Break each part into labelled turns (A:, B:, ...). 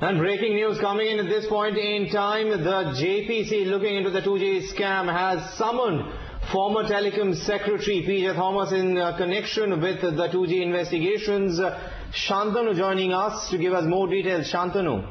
A: And breaking news coming in at this point in time, the JPC looking into the 2G scam has summoned former Telecom Secretary PJ Thomas in connection with the 2G investigations. Shantanu joining us to give us more details. Shantanu.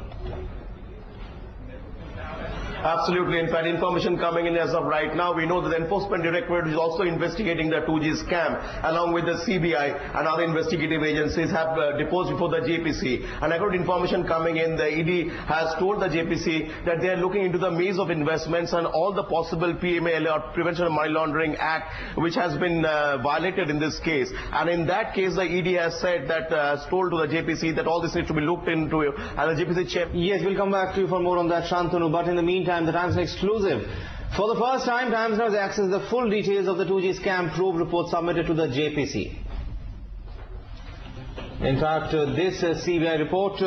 B: Absolutely. In fact, information coming in as of right now. We know that the Enforcement Directorate is also investigating the 2G scam, along with the CBI and other investigative agencies have deposed before the JPC. And according to information coming in, the ED has told the JPC that they are looking into the maze of investments and all the possible PML or Prevention of Money Laundering Act, which has been violated in this case. And in that case, the ED has said that, has told to the JPC that all this needs to be looked into. And the JPC chair.
A: Yes, we'll come back to you for more on that, Shantanu. But in the meantime, the Times exclusive. For the first time, Times now has access to the full details of the 2G scam probe report submitted to the JPC. In fact, this CBI report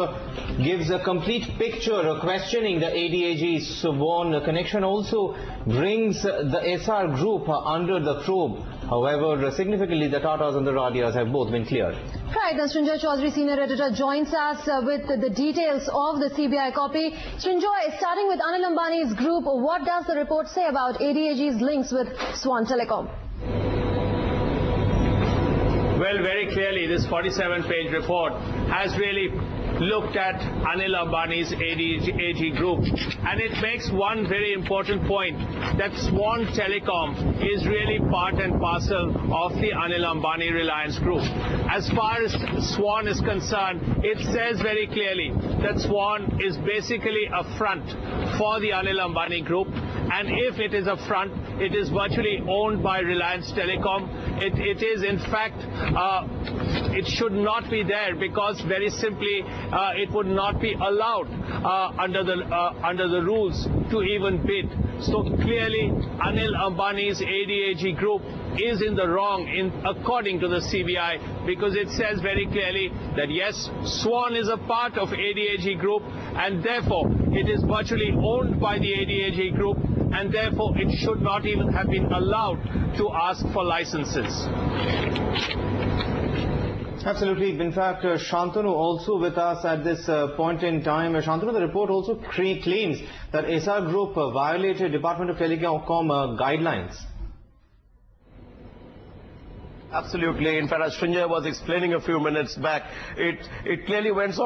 A: gives a complete picture questioning the ADAG Swan connection, also brings the Essar group under the probe. However, significantly, the Tatas and the Radias have both been cleared.
C: Right, Srinjoy Chaudhary, senior editor, joins us with the details of the CBI copy. Srinjoy, starting with Anil Ambani's group, what does the report say about ADAG's links with Swan Telecom?
D: Well, very clearly, this 47-page report has really looked at Anil Ambani's ADAG group, and it makes one very important point, that Swan Telecom is really part and parcel of the Anil Ambani Reliance group. As far as Swan is concerned, it says very clearly that Swan is basically a front for the Anil Ambani group, and if it is a front, it is virtually owned by Reliance Telecom. It is, in fact, it should not be there, because very simply it would not be allowed under the rules to even bid. So clearly, Anil Ambani's ADAG group is in the wrong according to the CBI, because it says very clearly that yes, Swan is a part of ADAG group, and therefore it is virtually owned by the ADAG group, and therefore it should not even have been allowed to ask for licenses.
A: Absolutely. In fact, Shantanu also with us at this point in time. Shantanu, the report also claims that Essar Group violated Department of Telecom guidelines.
B: Absolutely. In fact, as Srinjoy was explaining a few minutes back, it clearly goes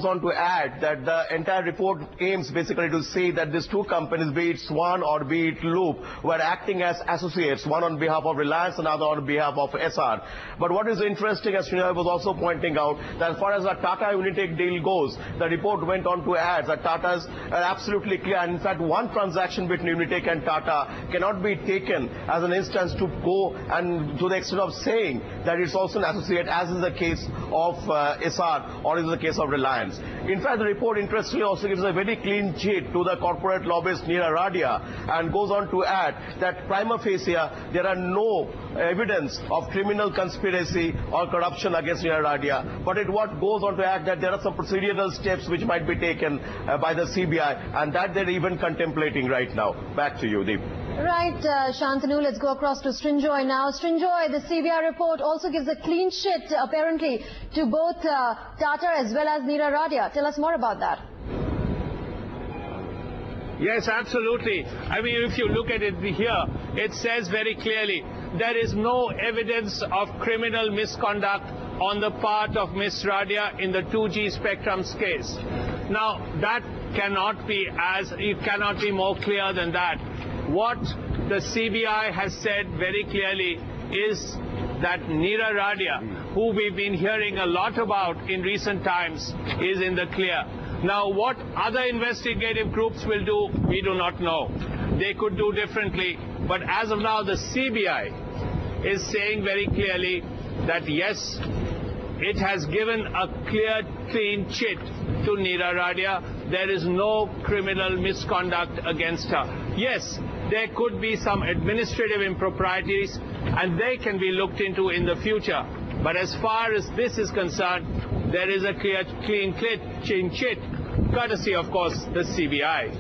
B: on to add that the entire report aims basically to say that these two companies, be it Swan or be it Loop, were acting as associates, one on behalf of Reliance and another on behalf of Essar. But what is interesting, as Srinjoy was also pointing out, that as far as the Tata Unitech deal goes, the report went on to add that Tata's are absolutely clear. And in fact, one transaction between Unitech and Tata cannot be taken as an instance to go and to the extent of saying that it's also an associate, as is the case of Essar or is the case of Reliance. In fact, the report interestingly also gives a very clean chit to the corporate lobbyist Neera Radia, and goes on to add that prima facie there are no evidence of criminal conspiracy or corruption against Neera Radia, but it goes on to add that there are some procedural steps which might be taken by the CBI, and that they're even contemplating right now. Back to you, Deep.
C: Right, Shantanu, let's go across to Srinjoy now. Srinjoy, the CBI report also gives a clean sheet, apparently, to both Tata as well as Neera Radia. Tell us more about that.
D: Yes, absolutely. I mean, if you look at it here, it says very clearly there is no evidence of criminal misconduct on the part of Ms. Radia in the 2G Spectrum's case. Now, that cannot be it cannot be more clear than that. What the CBI has said very clearly is that Neera Radia, who we've been hearing a lot about in recent times, is in the clear. Now, what other investigative groups will do, we do not know. They could do differently, but as of now, the CBI is saying very clearly that yes, it has given a clear, clean chit to Neera Radia. There is no criminal misconduct against her. Yes, there could be some administrative improprieties, and they can be looked into in the future. But as far as this is concerned, there is a clear, clean chit, courtesy, of course, the CBI.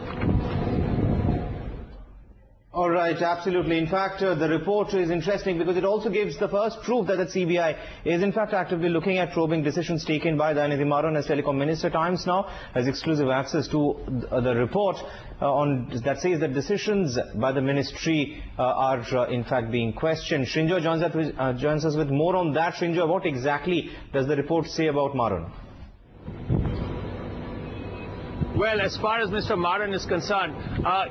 A: All right, absolutely. In fact, the report is interesting because it also gives the first proof that the CBI is in fact actively looking at probing decisions taken by Danyati Maran as Telecom Minister. Times now has exclusive access to the report that says that decisions by the ministry are in fact being questioned. Srinjoy joins us with more on that. Srinjoy, what exactly does the report say about Maran?
D: Well, as far as Mr. Maran is concerned,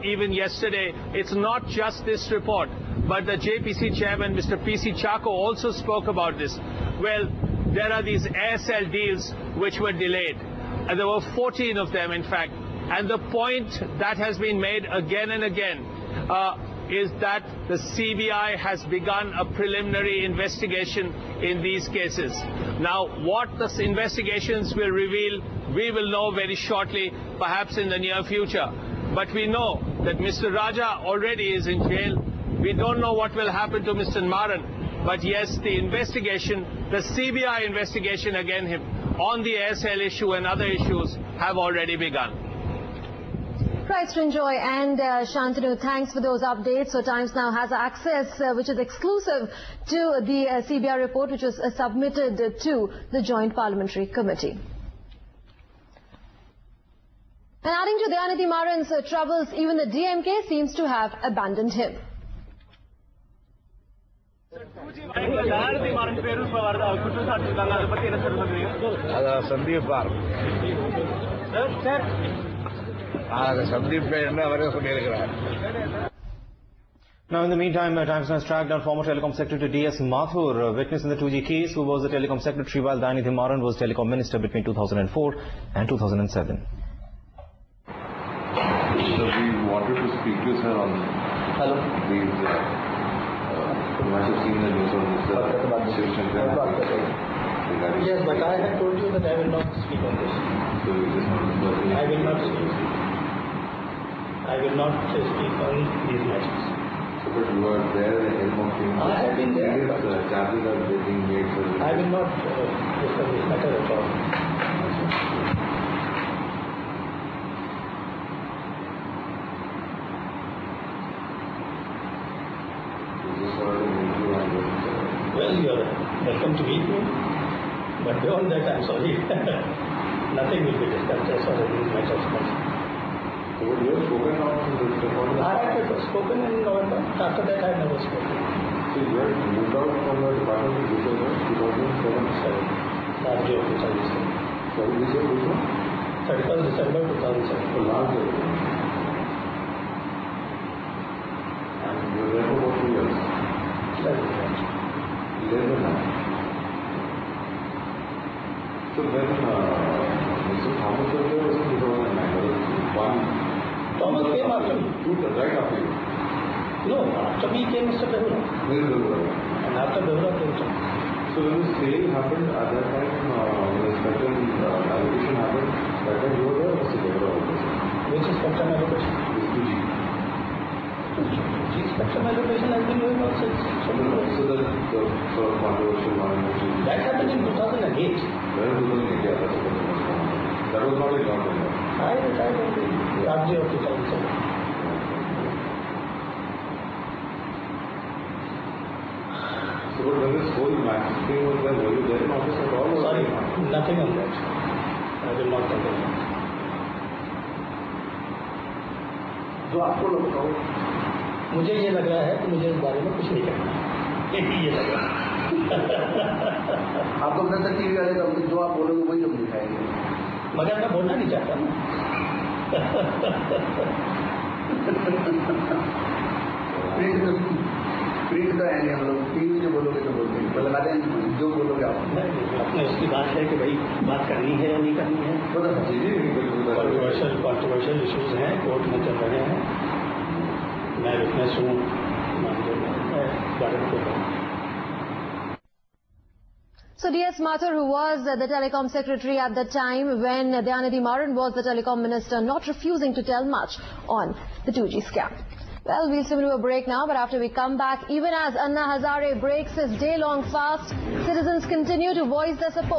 D: even yesterday, it's not just this report, but the JPC chairman, Mr. PC Chako, also spoke about this. Well, there are these ASL deals which were delayed. And there were 14 of them, in fact. And the point that has been made again and again is that the CBI has begun a preliminary investigation in these cases. Now, what the investigations will reveal, we will know very shortly, perhaps in the near future. But we know that Mr. Raja already is in jail. We don't know what will happen to Mr. Maran. But yes, the investigation, the CBI investigation against him on the ASL issue and other issues have already begun.
C: Right, Srinjoy and Shantanu, thanks for those updates. So Times now has access, which is exclusive to the CBI report, which was submitted to the Joint Parliamentary Committee. And adding to Danyati Maran's troubles, even the DMK seems to have abandoned him.
A: Now, in the meantime, Times has tracked down former Telecom Secretary D.S. Mathur, witness in the 2G case, who was the Telecom Secretary while Danyati Maran was Telecom Minister between 2004 and 2007.
E: So we wanted to speak to sir on these, you might have seen the news on this
F: Yes, but I had told you that I will not speak on this.
E: So you just
F: I will not speak. I will not speak on these matters.
E: So but you are there at the helm of things.
F: I have been there.
E: Charges are being made for
F: I will not discuss this matter at all. Well, you are welcome to meet me, but beyond that, I'm sorry. Nothing will be discussed as far as these matters concerned.
E: So you have spoken on this report?
F: I had spoken in November. After that, I never spoken.
E: So you had moved out from the department in December 2007?
F: Last year of 2007.
E: Sorry, this year, which one?
F: 31st December 2007.
E: So last year. And you were there for about 2 years? 11 now. So then, Mr. Thomas was there in 2009.
F: Thomas came after me.
E: Right after you.
F: No, after me came Mr. Behura. And after Behura came Thomas.
E: So when the sale happened at that time, when the spectrum allocation happened, that time you were there or Mr. Behura was there?
F: Which is spectrum allocation?
E: This 2G.
F: Spectrum allocation has been going on since.
E: So the sort of controversial one.
F: That happened in 2008.
E: Well, 2008, yeah, that's what was going on. That was not a job in there.
F: I retired in the Radia of 2007.
E: So when this whole match thing was there, were you there in office at all?
F: Sorry, nothing on that. I will not talk on that. जो आपको लोग बताओ, मुझे ये लग रहा है कि मुझे इस बारे में कुछ नहीं करना है, ये लग रहा है। आप तो अपने तक टीवी वाले का जो आप बोलोगे वही हम दिखाएंगे, मगर मैं बोलना नहीं चाहता ना। प्रिंट तो है नहीं, हम लोग टीवी जो बोलोगे तो बोलते हैं, लगाते हैं जो बोलोगे आप। अपने उसकी बात है कि भाई बात करनी है या नहीं करनी है। कॉन्ट्रोवर्शियल इश्यूज हैं, कोर्ट में चल रहे हैं, मैं विटनेस हूँ,
C: So D.S. Mathur, who was the Telecom Secretary at the time when Danyati Maran was the Telecom Minister, not refusing to tell much on the 2G scam. Well, we'll swim to a break now, but after we come back, even as Anna Hazare breaks his day-long fast, citizens continue to voice their support.